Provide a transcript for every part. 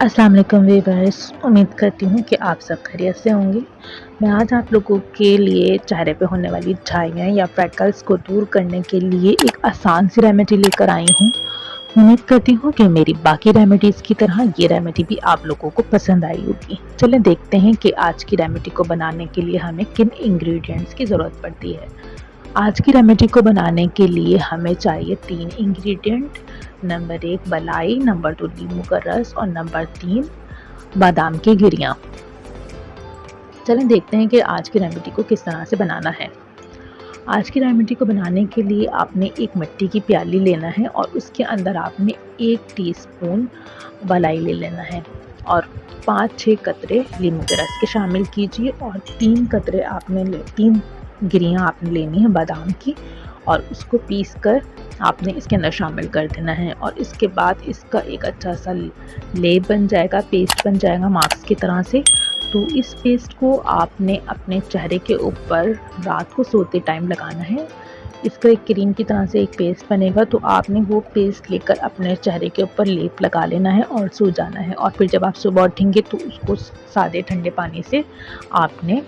अस्सलाम वालेकुम व्यूअर्स, उम्मीद करती हूँ कि आप सब खैरियत से होंगे। मैं आज आप लोगों के लिए चेहरे पे होने वाली झाइयाँ या फ्रैकल्स को दूर करने के लिए एक आसान सी रेमेडी लेकर आई हूँ। उम्मीद करती हूँ कि मेरी बाकी रेमेडीज़ की तरह ये रेमेडी भी आप लोगों को पसंद आई होगी। चलें देखते हैं कि आज की रेमेडी को बनाने के लिए हमें किन इंग्रेडिएंट्स की ज़रूरत पड़ती है। आज की रेमेडी को बनाने के लिए हमें चाहिए 3 इंग्रेडिएंट। नंबर 1 मलाई, नंबर 2 नींबू का रस और नंबर 3 बादाम की गिरियाँ। चलें देखते हैं कि आज की रेमेडी को किस तरह से बनाना है। आज की रेमेडी को बनाने के लिए आपने एक मिट्टी की प्याली लेना है और उसके अंदर आपने 1 टीस्पून मलाई ले लेना है और 5-6 कतरे नींबू के रस के शामिल कीजिए और 3 कतरे तीन गिरियाँ आपने लेनी है बादाम की और उसको पीस कर आपने इसके अंदर शामिल कर देना है। और इसके बाद इसका एक अच्छा सा लेप बन जाएगा, पेस्ट बन जाएगा मास्क की तरह से। तो इस पेस्ट को आपने अपने चेहरे के ऊपर रात को सोते टाइम लगाना है। इसका एक क्रीम की तरह से एक पेस्ट बनेगा, तो आपने वो पेस्ट लेकर अपने चेहरे के ऊपर लेप लगा लेना है और सो जाना है। और फिर जब आप सुबह उठेंगे तो उसको सादे ठंडे पानी से आपने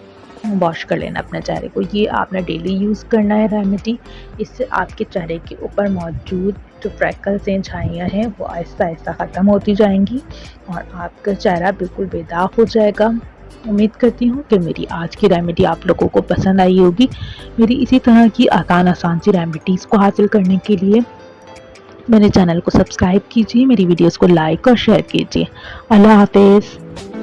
वॉश कर लेना अपने चेहरे को। ये आपने डेली यूज़ करना है रेमेडी। इससे आपके चेहरे के ऊपर मौजूद जो फ्रैकल्स हैं, झाइयाँ हैं, वो आहिस्ता आहिस्ता ख़त्म होती जाएंगी और आपका चेहरा बिल्कुल बेदाग हो जाएगा। उम्मीद करती हूँ कि मेरी आज की रेमेडी आप लोगों को पसंद आई होगी। मेरी इसी तरह की आसान सी रेमेडीज़ को हासिल करने के लिए मेरे चैनल को सब्सक्राइब कीजिए, मेरी वीडियोज़ को लाइक और शेयर कीजिए। अल्लाह हाफिज़।